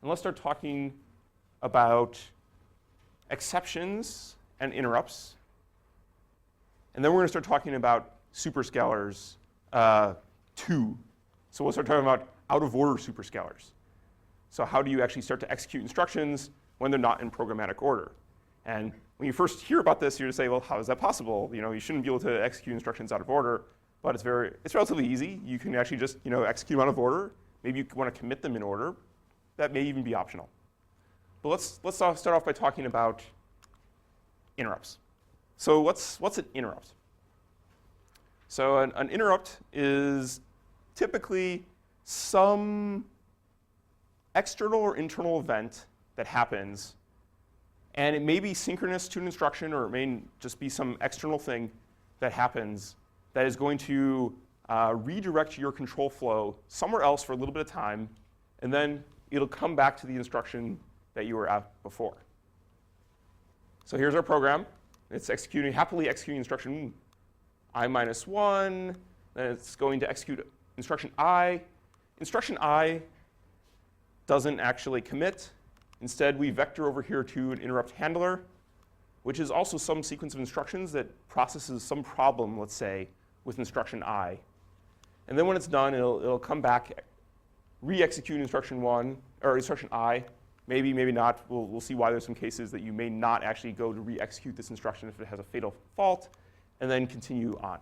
and let's start talking about exceptions and interrupts. And then we're going to start talking about superscalars too. So we'll start talking about out-of-order superscalars. So how do you actually start to execute instructions when they're not in programmatic order? And when you first hear about this, you're going to say, well, how is that possible? You shouldn't be able to execute instructions out of order. But it's relatively easy. You can actually just execute them out of order. Maybe you want to commit them in order. That may even be optional. But let's start off by talking about interrupts. So what's an interrupt? So an interrupt is typically some external or internal event that happens, and it may be synchronous to an instruction, or it may just be some external thing that happens that is going to redirect your control flow somewhere else for a little bit of time, and then it'll come back to the instruction that you were at before. So here's our program. It's happily executing instruction I-1. Then it's going to execute instruction I. Instruction I doesn't actually commit. Instead, we vector over here to an interrupt handler, which is also some sequence of instructions that processes some problem, let's say, with instruction I. And then when it's done, it'll come back, re-execute instruction 1, or instruction I. Maybe, maybe not. We'll see why there's some cases that you may not actually go to re-execute this instruction if it has a fatal fault, and then continue on.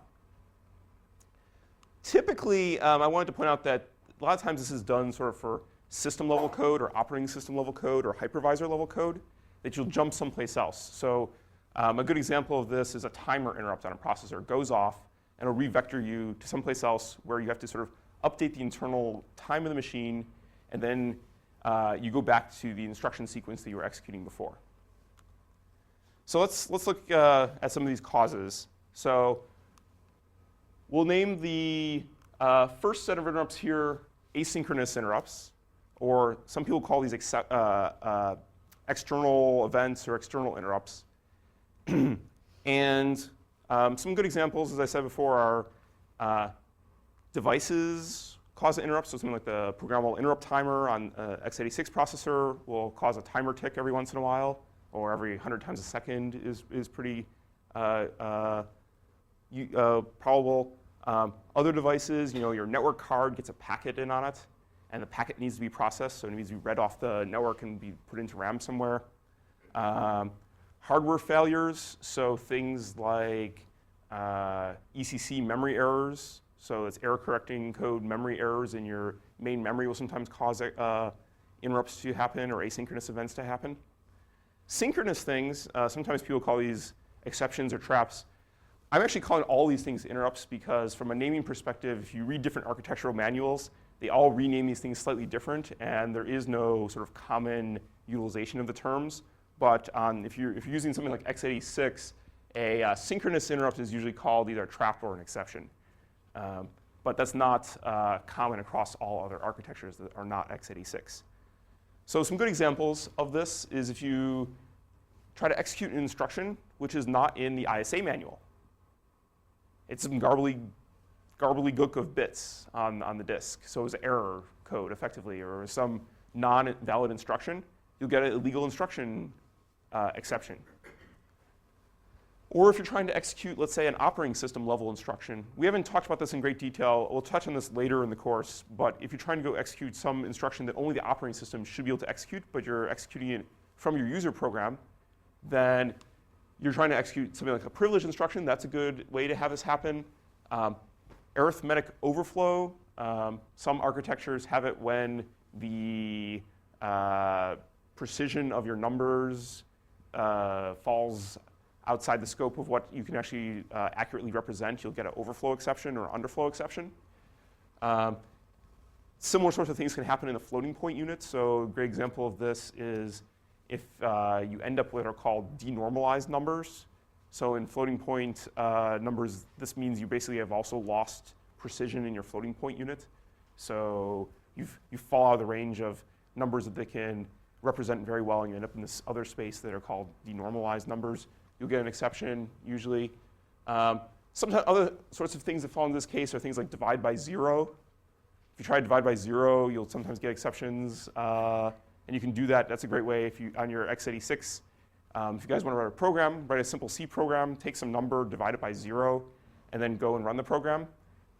Typically, I wanted to point out that a lot of times this is done sort of for system level code or operating system level code or hypervisor level code that you'll jump someplace else. So a good example of this is a timer interrupt on a processor. It goes off and it'll re-vector you to someplace else where you have to sort of update the internal time of the machine, and then you go back to the instruction sequence that you were executing before. So let's look at some of these causes. So we'll name the first set of interrupts here asynchronous interrupts, or some people call these external events or external interrupts. And some good examples, as I said before, are devices cause interrupts. So something like the programmable interrupt timer on x86 processor will cause a timer tick every once in a while, or every 100 times a second is pretty probable. Other devices, your network card gets a packet in on it, and the packet needs to be processed, so it needs to be read off the network and be put into RAM somewhere. Hardware failures, so things like ECC memory errors. So it's error correcting code memory errors in your main memory will sometimes cause interrupts to happen or asynchronous events to happen. Synchronous things, sometimes people call these exceptions or traps. I'm actually calling all these things interrupts because from a naming perspective, if you read different architectural manuals, they all rename these things slightly different, and there is no sort of common utilization of the terms. But if you're using something like x86, a synchronous interrupt is usually called either a trap or an exception. But that's not common across all other architectures that are not x86. So some good examples of this is if you try to execute an instruction which is not in the ISA manual. It's some gobbledygook of bits on the disk. So it's error code, effectively, or some non-valid instruction. You'll get an illegal instruction exception. Or if you're trying to execute, let's say, an operating system level instruction. We haven't talked about this in great detail. We'll touch on this later in the course. But if you're trying to go execute some instruction that only the operating system should be able to execute, but you're executing it from your user program, then you're trying to execute something like a privilege instruction. That's a good way to have this happen. Arithmetic overflow. Some architectures have it when the precision of your numbers falls outside the scope of what you can actually accurately represent. You'll get an overflow exception or underflow exception. Similar sorts of things can happen in a floating point unit. So a great example of this is if you end up with what are called denormalized numbers. So in floating point numbers, this means you basically have also lost precision in your floating point unit. So you fall out of the range of numbers that they can represent very well, and you end up in this other space that are called denormalized numbers. You'll get an exception, usually. Sometimes other sorts of things that fall into this case are things like divide by 0. If you try to divide by 0, you'll sometimes get exceptions. And you can do that. That's a great way if you on your x86. If you guys want to write a program, write a simple C program, take some number, divide it by 0, and then go and run the program.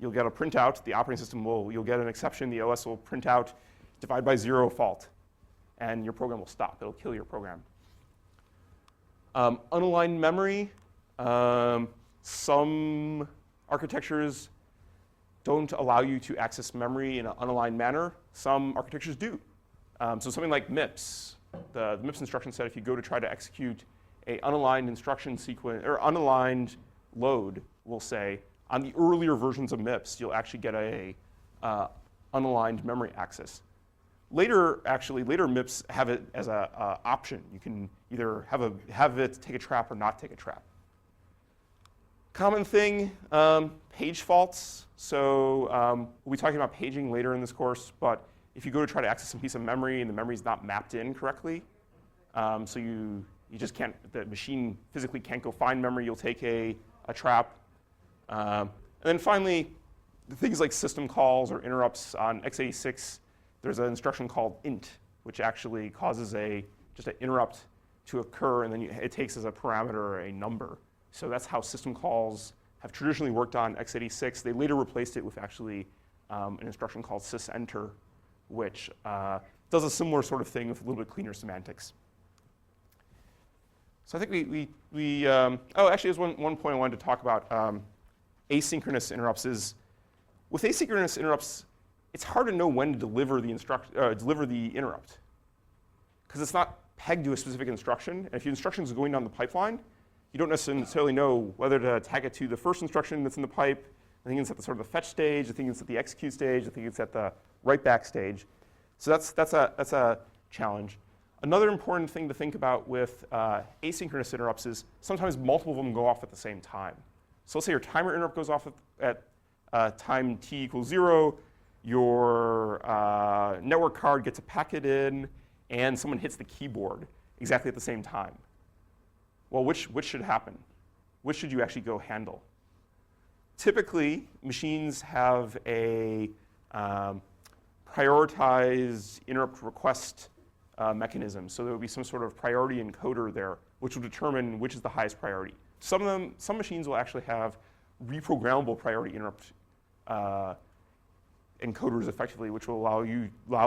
You'll get a printout. The operating system you'll get an exception. The OS will print out, divide by 0 fault. And your program will stop. It'll kill your program. Unaligned memory. Some architectures don't allow you to access memory in an unaligned manner. Some architectures do. So something like MIPS, the MIPS instruction set, if you go to try to execute a unaligned instruction sequence, or unaligned load, we'll say, on the earlier versions of MIPS, you'll actually get a unaligned memory access. Later MIPS have it as an option. You can either have it take a trap or not take a trap. Common thing, page faults. So we'll be talking about paging later in this course, but if you go to try to access some piece of memory and the memory is not mapped in correctly, so you just can't, the machine physically can't go find memory, you'll take a trap. And then finally, the things like system calls or interrupts on x86, there's an instruction called int, which actually causes just an interrupt to occur, and then it takes as a parameter a number. So that's how system calls have traditionally worked on x86. They later replaced it with actually an instruction called sysenter, which does a similar sort of thing with a little bit cleaner semantics. So I think actually there's one point I wanted to talk about. Asynchronous interrupts is, with asynchronous interrupts, it's hard to know when to deliver the interrupt, because it's not pegged to a specific instruction. And if your instruction is going down the pipeline, you don't necessarily know whether to tag it to the first instruction that's in the pipe. I think it's at the sort of the fetch stage. I think it's at the execute stage. I think it's at the write back stage. So that's a challenge. Another important thing to think about with asynchronous interrupts is sometimes multiple of them go off at the same time. So let's say your timer interrupt goes off at time t equals 0. Your network card gets a packet in, and someone hits the keyboard exactly at the same time. Well, which should happen? Which should you actually go handle? Typically, machines have a prioritized interrupt request mechanism. So there will be some sort of priority encoder there, which will determine which is the highest priority. Some machines will actually have reprogrammable priority interrupt encoders effectively, which will allow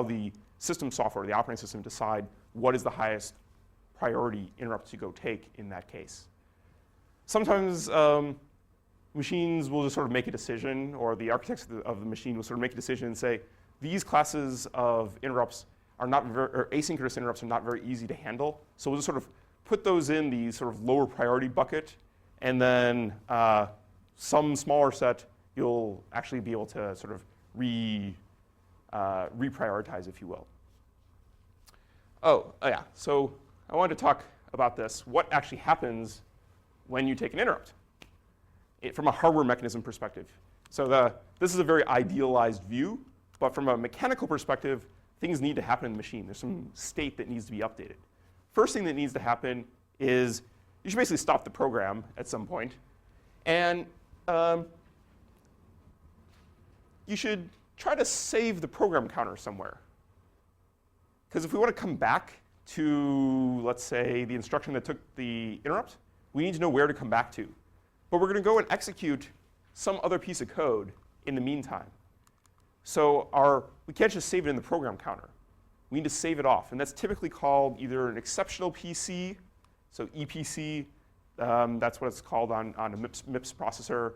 the system software, the operating system, to decide what is the highest priority interrupt to go take in that case. Sometimes machines will just sort of make a decision, or the architects of the machine will sort of make a decision and say, these classes of interrupts are not or asynchronous interrupts are not very easy to handle. So we'll just sort of put those in the sort of lower priority bucket, and then some smaller set you'll actually be able to sort of reprioritize, if you will. Oh, yeah, so I wanted to talk about this. What actually happens when you take an interrupt from a hardware mechanism perspective? So this is a very idealized view, but from a mechanical perspective, things need to happen in the machine. There's some state that needs to be updated. First thing that needs to happen is you should basically stop the program at some point, and you should try to save the program counter somewhere. Because if we want to come back to, let's say, the instruction that took the interrupt, we need to know where to come back to. But we're going to go and execute some other piece of code in the meantime. So we can't just save it in the program counter. We need to save it off. And that's typically called either an exceptional PC, so EPC, that's what it's called on a MIPS processor.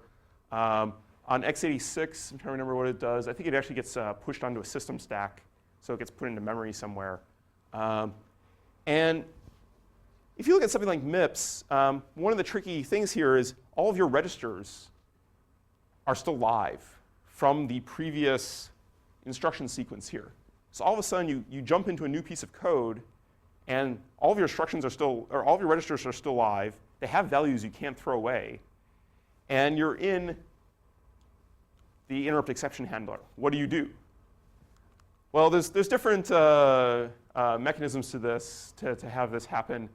On x86, I'm trying to remember what it does. I think it actually gets pushed onto a system stack, so it gets put into memory somewhere. And if you look at something like MIPS, one of the tricky things here is all of your registers are still live from the previous instruction sequence here. So all of a sudden, you jump into a new piece of code, and all of your instructions are still, or all of your registers are still live. They have values you can't throw away, and you're in the interrupt exception handler. What do you do? Well, there's different mechanisms to this, to have this happen.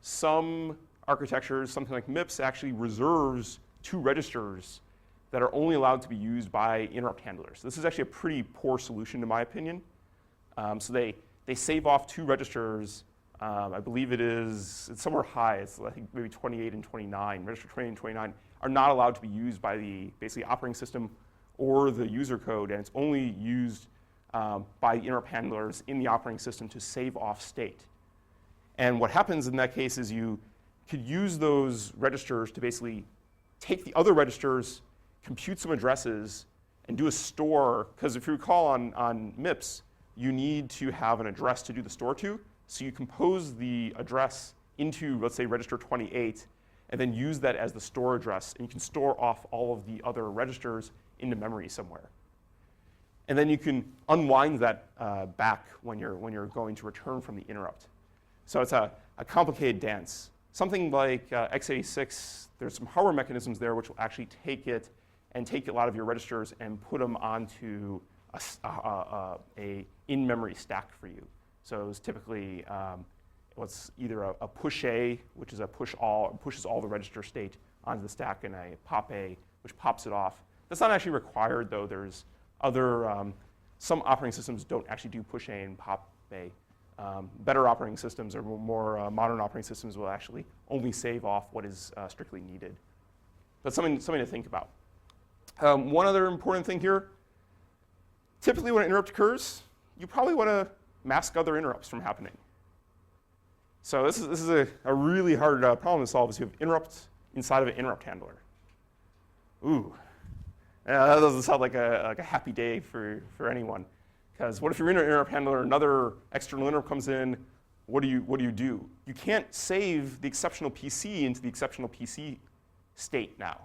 Some architectures, something like MIPS, actually reserves 2 registers that are only allowed to be used by interrupt handlers. This is actually a pretty poor solution, in my opinion. So they they save off 2 registers. I believe it's somewhere high. It's I think maybe 28 and 29. Register 28 and 29 are not allowed to be used by the basically operating system or the user code, and it's only used by the interrupt handlers in the operating system to save off state. And what happens in that case is you could use those registers to basically take the other registers, compute some addresses, and do a store, because if you recall on MIPS, you need to have an address to do the store to. So you compose the address into, let's say, register 28, and then use that as the store address, and you can store off all of the other registers into memory somewhere. And then you can unwind that back when you're going to return from the interrupt. So it's a complicated dance. Something like x86, there's some hardware mechanisms there which will actually take it and take a lot of your registers and put them onto a in-memory stack for you. So it's typically what's either a push A, which is a push all, pushes all the register state onto the stack, and a pop A, which pops it off. That's not actually required, though. There's other, some operating systems don't actually do push A and pop A. Better operating systems or more modern operating systems will actually only save off what is strictly needed. That's something to think about. One other important thing here, typically when an interrupt occurs, you probably want to mask other interrupts from happening. So this is a really hard problem to solve, is you have interrupts inside of an interrupt handler. Ooh, that doesn't sound like a happy day for anyone. Because what if you're in an interrupt handler, another external interrupt comes in, what do you do? You can't save the exceptional PC into the exceptional PC state now,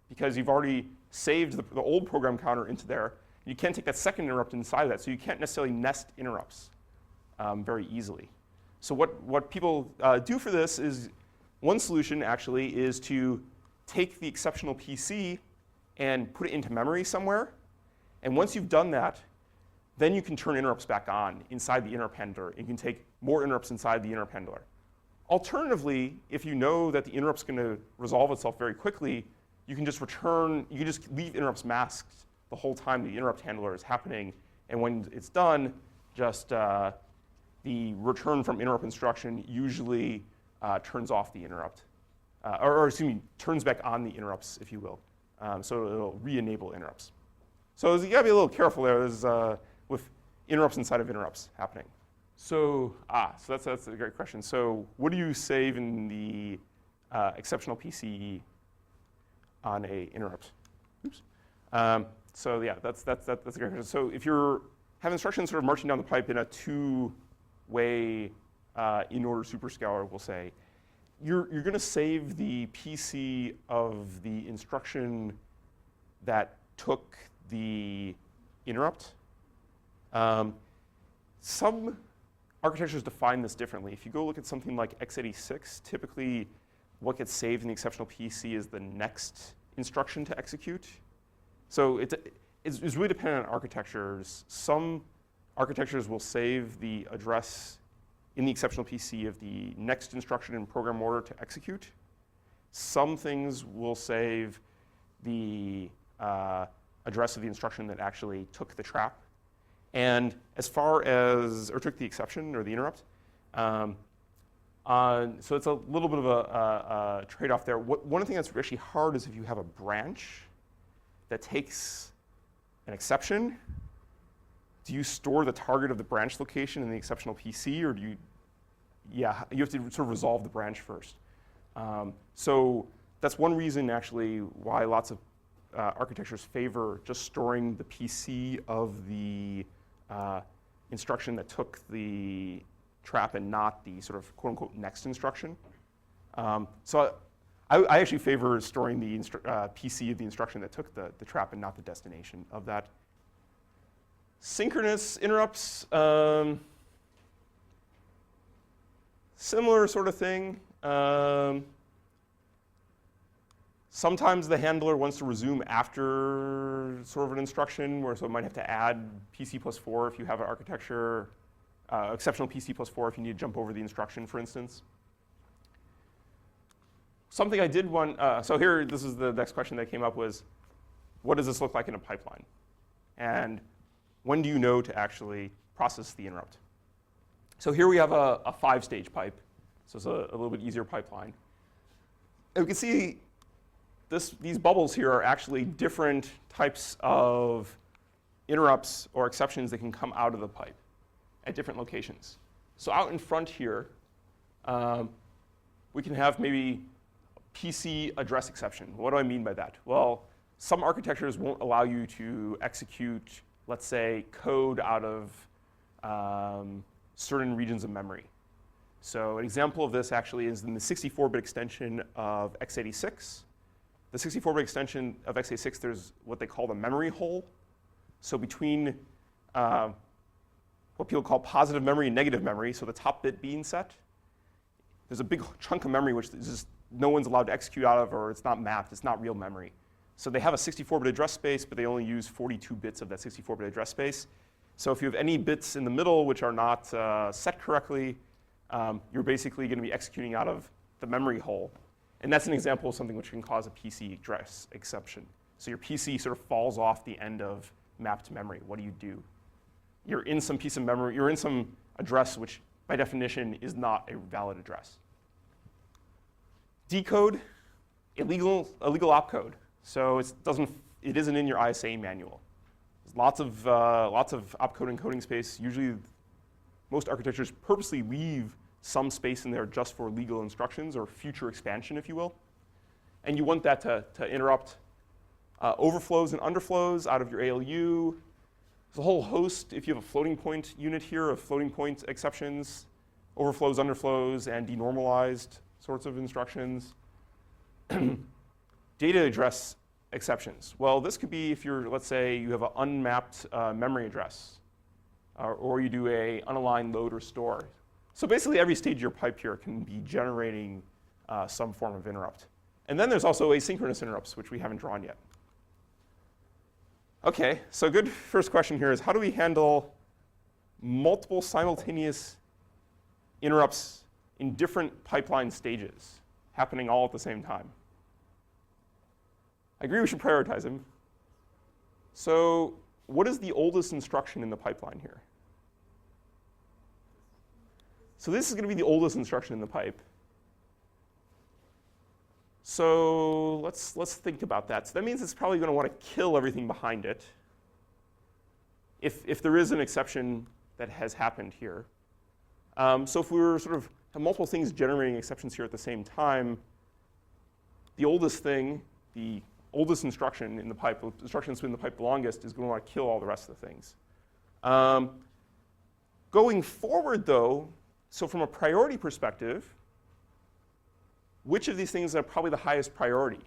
because you've already saved the old program counter into there. You can't take that second interrupt inside of that, so you can't necessarily nest interrupts very easily. So what people do for this is, one solution actually is to take the exceptional PC and put it into memory somewhere. And once you've done that, then you can turn interrupts back on inside the interrupt handler. You can take more interrupts inside the interrupt handler. Alternatively, if you know that the interrupt's going to resolve itself very quickly, you can just leave interrupts masked the whole time the interrupt handler is happening. And when it's done, just the return from interrupt instruction usually turns off the interrupt. Or excuse me, turns back on the interrupts, if you will. So it'll re-enable interrupts. So you gotta be a little careful there. There's with interrupts inside of interrupts happening. So that's a great question. So what do you save in the exceptional PC on a interrupt? Oops. So yeah, that's a great question. So if you have instructions sort of marching down the pipe in a two-way in-order superscalar, we'll say, you're going to save the PC of the instruction that took the interrupt. Some architectures define this differently. If you go look at something like x86, typically what gets saved in the exceptional PC is the next instruction to execute. So it's really dependent on architectures. Some architectures will save the address in the exceptional PC of the next instruction in program order to execute. Some things will save the address of the instruction that actually took the trap. And as far as, or took the exception or the interrupt. So it's a little bit of a trade-off there. One thing that's actually hard is if you have a branch that takes an exception, do you store the target of the branch location in the exceptional PC, or do you, you have to sort of resolve the branch first. So that's one reason actually why lots of architectures favor just storing the PC of the instruction that took the trap and not the sort of quote unquote next instruction. So I actually favor storing the PC of the instruction that took the trap and not the destination of that. Synchronous interrupts, similar sort of thing. Sometimes the handler wants to resume after sort of an instruction, so it might have to add PC plus 4 if you have an architecture, exceptional PC plus 4 if you need to jump over the instruction, for instance. Something I did want, so here, this is the next question that came up was, what does this look like in a pipeline? And when do you know to actually process the interrupt? So here we have a 5-stage pipe. So it's a little bit easier pipeline. And we can see these bubbles here are actually different types of interrupts or exceptions that can come out of the pipe at different locations. So out in front here, we can have maybe PC address exception. What do I mean by that? Well, some architectures won't allow you to execute, let's say, code out of certain regions of memory. So an example of this actually is in the 64-bit extension of x86. The 64-bit extension of x86, there's what they call the memory hole. So between what people call positive memory and negative memory, so the top bit being set, there's a big chunk of memory which is just no one's allowed to execute out of, or it's not mapped, it's not real memory. So they have a 64-bit address space, but they only use 42 bits of that 64-bit address space. So if you have any bits in the middle which are not set correctly, you're basically going to be executing out of the memory hole. And that's an example of something which can cause a PC address exception. So your PC sort of falls off the end of mapped memory. What do? You're in some piece of memory, you're in some address which by definition is not a valid address. Decode, illegal opcode. So it isn't in your ISA manual. There's lots of opcode and coding space. Usually, most architectures purposely leave some space in there just for legal instructions or future expansion, if you will. And you want that to interrupt overflows and underflows out of your ALU. There's a whole host, if you have a floating point unit here, of floating point exceptions, overflows, underflows, and denormalized sorts of instructions. Data address exceptions. Well, this could be if let's say you have an unmapped memory address, or you do a unaligned load or store. So basically every stage of your pipe here can be generating some form of interrupt. And then there's also asynchronous interrupts, which we haven't drawn yet. OK, so good first question here is how do we handle multiple simultaneous interrupts in different pipeline stages happening all at the same time? I agree we should prioritize them. So what is the oldest instruction in the pipeline here? So this is going to be the oldest instruction in the pipe. So let's think about that. So that means it's probably going to want to kill everything behind it if there is an exception that has happened here. So if we were sort of have multiple things generating exceptions here at the same time, the oldest thing, the oldest instruction in the pipe, the instruction that's been in the pipe the longest, is going to want to kill all the rest of the things. Going forward, though, so from a priority perspective, which of these things are probably the highest priority?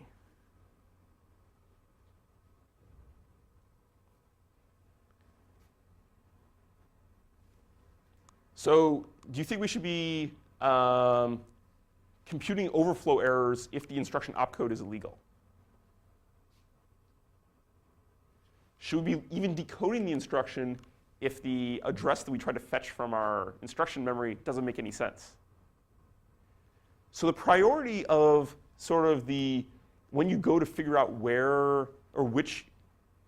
So do you think we should be computing overflow errors if the instruction opcode is illegal? Should we be even decoding the instruction if the address that we try to fetch from our instruction memory doesn't make any sense? So the priority of sort of when you go to figure out where or which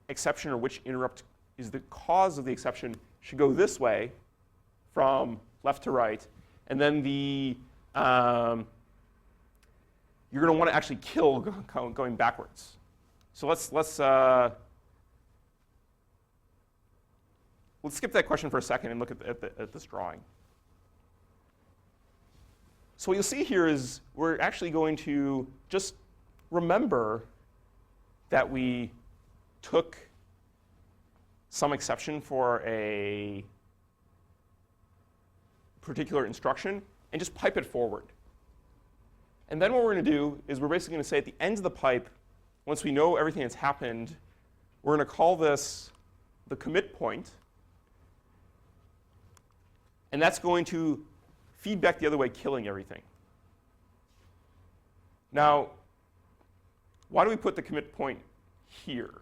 exception or which interrupt is the cause of the exception should go this way from left to right. And then you're going to want to actually kill going backwards. So let's skip that question for a second and look at this drawing. So what you'll see here is we're actually going to just remember that we took some exception for a particular instruction and just pipe it forward. And then what we're going to do is we're basically going to say at the end of the pipe, once we know everything that's happened, we're going to call this the commit point. And that's going to feed back the other way, killing everything. Now, why do we put the commit point here?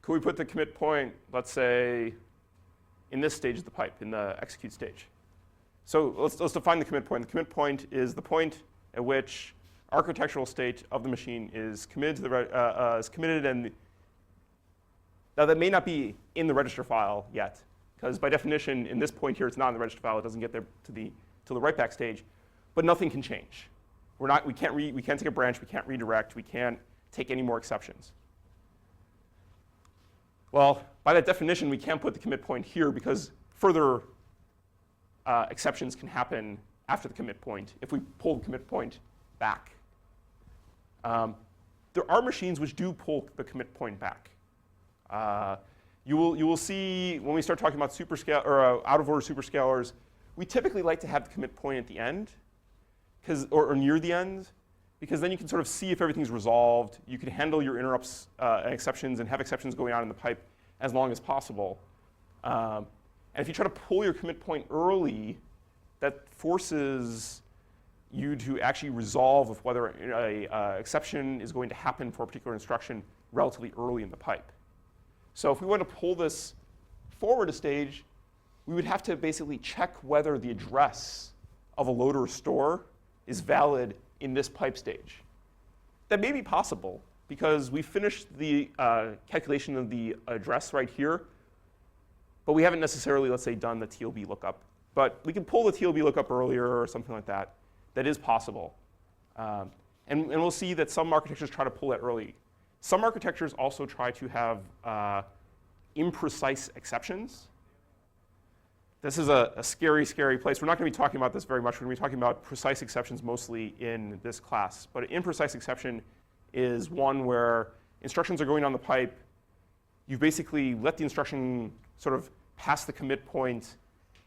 Could we put the commit point, let's say, in this stage of the pipe, in the execute stage? So let's define the commit point. The commit point is the point at which architectural state of the machine is committed to is committed, and Now, that may not be in the register file yet, because by definition, in this point here, it's not in the register file. It doesn't get there to the write back stage. But nothing can change. We can't take a branch. We can't redirect. We can't take any more exceptions. Well, by that definition, we can't put the commit point here because further exceptions can happen after the commit point if we pull the commit point back. There are machines which do pull the commit point back. You will see when we start talking about out-of-order superscalars, we typically like to have the commit point at the end, or near the end, because then you can sort of see if everything's resolved. You can handle your interrupts and exceptions and have exceptions going on in the pipe as long as possible. And if you try to pull your commit point early, that forces you to actually resolve of whether an exception is going to happen for a particular instruction relatively early in the pipe. So if we want to pull this forward a stage, we would have to basically check whether the address of a load or store is valid in this pipe stage. That may be possible because we finished the calculation of the address right here, but we haven't necessarily, let's say, done the TLB lookup. But we can pull the TLB lookup earlier or something like that. That is possible. And we'll see that some architectures try to pull it early. Some architectures also try to have imprecise exceptions. This is a scary, scary place. We're not going to be talking about this very much. We're going to be talking about precise exceptions mostly in this class. But an imprecise exception is one where instructions are going down the pipe. You basically let the instruction sort of pass the commit point,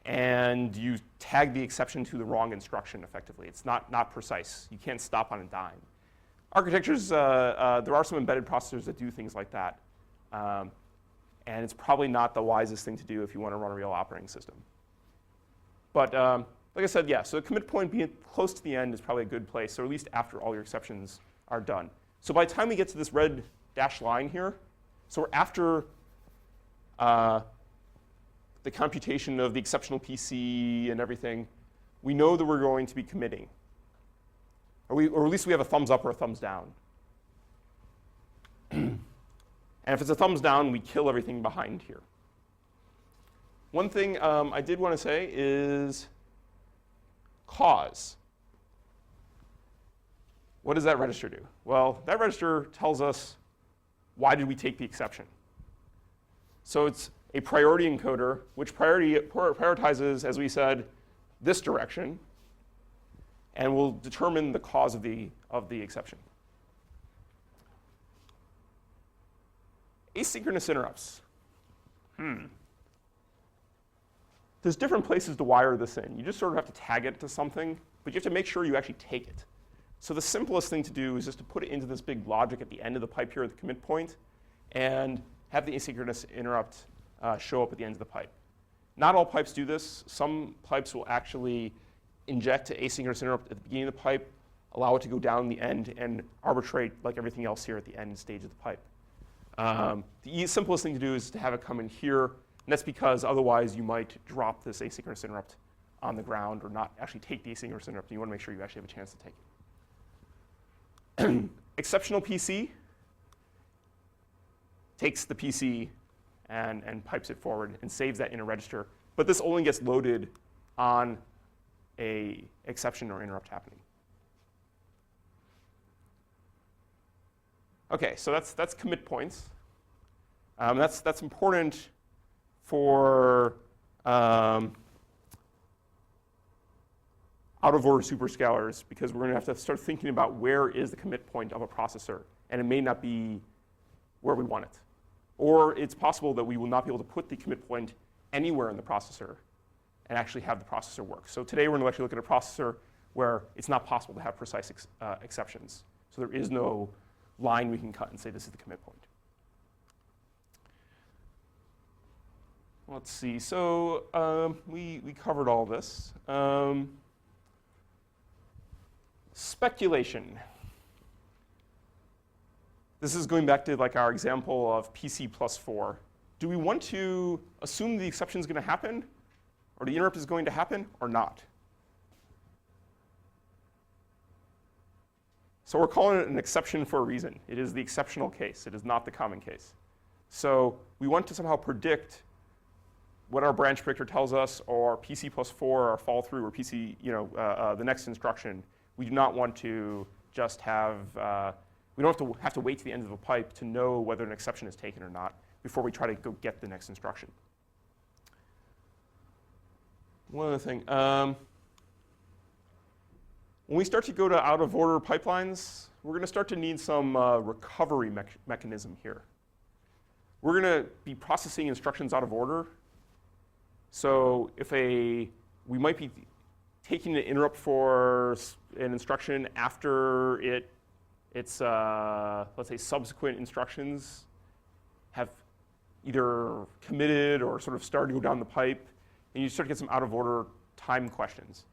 and you tag the exception to the wrong instruction effectively. It's not precise. You can't stop on a dime. Architectures, there are some embedded processors that do things like that. And it's probably not the wisest thing to do if you want to run a real operating system. But like I said, yeah, so the commit point being close to the end is probably a good place, or at least after all your exceptions are done. So by the time we get to this red dashed line here, so we're after the computation of the exceptional PC and everything, we know that we're going to be committing. Or at least we have a thumbs up or a thumbs down. And if it's a thumbs down, we kill everything behind here. One thing I did want to say is cause. What does that register do? Well, that register tells us why did we take the exception. So it's a priority encoder, which prioritizes, as we said, this direction, and will determine the cause of the exception. Asynchronous interrupts. There's different places to wire this in. You just sort of have to tag it to something, but you have to make sure you actually take it. So the simplest thing to do is just to put it into this big logic at the end of the pipe here at the commit point, and have the asynchronous interrupt show up at the end of the pipe. Not all pipes do this. Some pipes will actually inject an asynchronous interrupt at the beginning of the pipe, allow it to go down the end, and arbitrate like everything else here at the end stage of the pipe. The simplest thing to do is to have it come in here, and that's because otherwise you might drop this asynchronous interrupt on the ground or not actually take the asynchronous interrupt. You want to make sure you actually have a chance to take it. Exceptional PC takes the PC and pipes it forward and saves that in a register. But this only gets loaded on a exception or interrupt happening. OK, so that's commit points. That's important for out-of-order superscalars, because we're going to have to start thinking about where is the commit point of a processor, and it may not be where we want it. Or it's possible that we will not be able to put the commit point anywhere in the processor and actually have the processor work. So today we're going to actually look at a processor where it's not possible to have precise exceptions. So there is no line we can cut and say this is the commit point. Let's see. So we covered all this. Speculation. This is going back to like our example of PC plus 4. Do we want to assume the exception is going to happen, or the interrupt is going to happen, or not? So we're calling it an exception for a reason. It is the exceptional case. It is not the common case. So we want to somehow predict what our branch predictor tells us, or PC plus 4, or fall through, or PC, the next instruction. We do not want to just have, we don't have to wait to the end of a pipe to know whether an exception is taken or not before we try to go get the next instruction. One other thing. When we start to go to out-of-order pipelines, we're going to start to need some recovery mechanism here. We're going to be processing instructions out of order. So if we might be taking an interrupt for an instruction after its let's say, subsequent instructions have either committed or sort of started to go down the pipe, and you start to get some out-of-order time questions.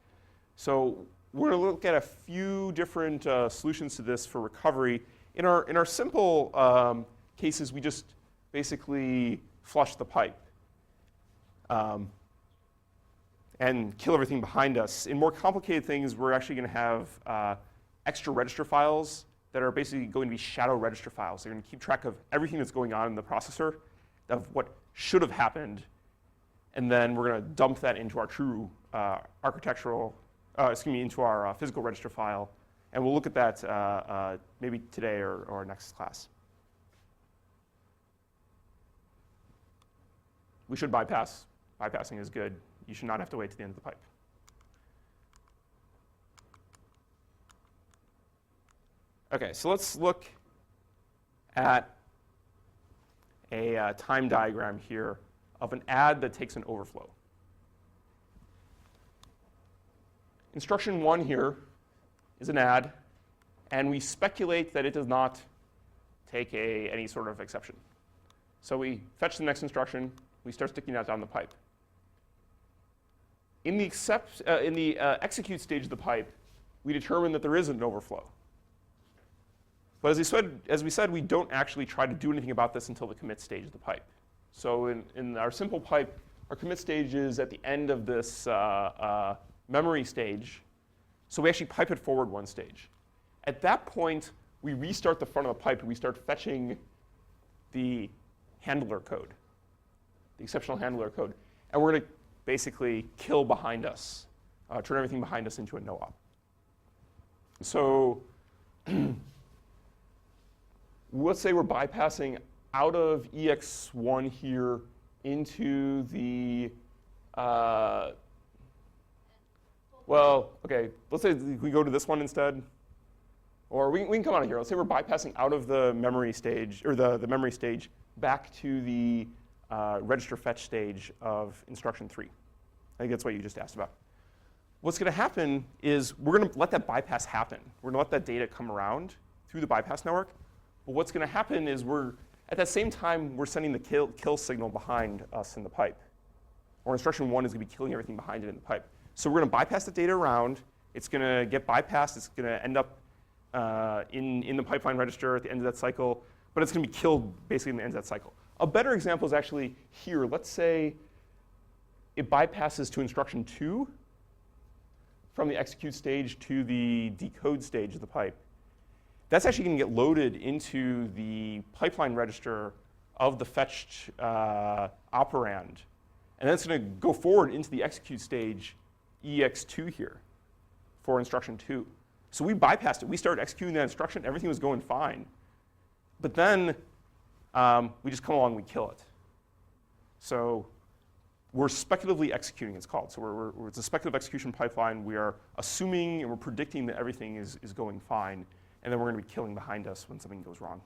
So we're going to look at a few different solutions to this for recovery. In our simple cases, we just basically flush the pipe and kill everything behind us. In more complicated things, we're actually going to have extra register files that are basically going to be shadow register files. They're going to keep track of everything that's going on in the processor, of what should have happened, and then we're going to dump that into our true into our physical register file, and we'll look at that maybe today or next class. We should bypass. Bypassing is good. You should not have to wait to the end of the pipe. Okay, so let's look at a time diagram here of an add that takes an overflow. Instruction 1 here is an add, and we speculate that it does not take any sort of exception. So we fetch the next instruction, we start sticking that down the pipe. In the execute stage of the pipe, we determine that there is an overflow. But as we said, we don't actually try to do anything about this until the commit stage of the pipe. So in our simple pipe, our commit stage is at the end of this memory stage. So we actually pipe it forward one stage. At that point, we restart the front of the pipe and we start fetching the handler code, the exceptional handler code. And we're going to basically kill behind us, turn everything behind us into a no-op. So let's say we're bypassing out of EX1 here into the, well, OK, let's say we go to this one instead. Or we can come out of here. Let's say we're bypassing out of the memory stage, or the memory stage, back to the register fetch stage of instruction 3. I think that's what you just asked about. What's going to happen is we're going to let that bypass happen. We're going to let that data come around through the bypass network. But what's going to happen is at that same time, we're sending the kill signal behind us in the pipe. Or instruction 1 is going to be killing everything behind it in the pipe. So we're going to bypass the data around. It's going to get bypassed. It's going to end up in the pipeline register at the end of that cycle. But it's going to be killed basically in the end of that cycle. A better example is actually here. Let's say it bypasses to instruction 2 from the execute stage to the decode stage of the pipe. That's actually going to get loaded into the pipeline register of the fetched operand. And then it's going to go forward into the execute stage, EX2 here, for instruction 2. So we bypassed it. We started executing that instruction. Everything was going fine. But then we just come along and we kill it. So we're speculatively executing, it's called. So it's a speculative execution pipeline. We are assuming and we're predicting that everything is going fine. And then we're going to be killing behind us when something goes wrong.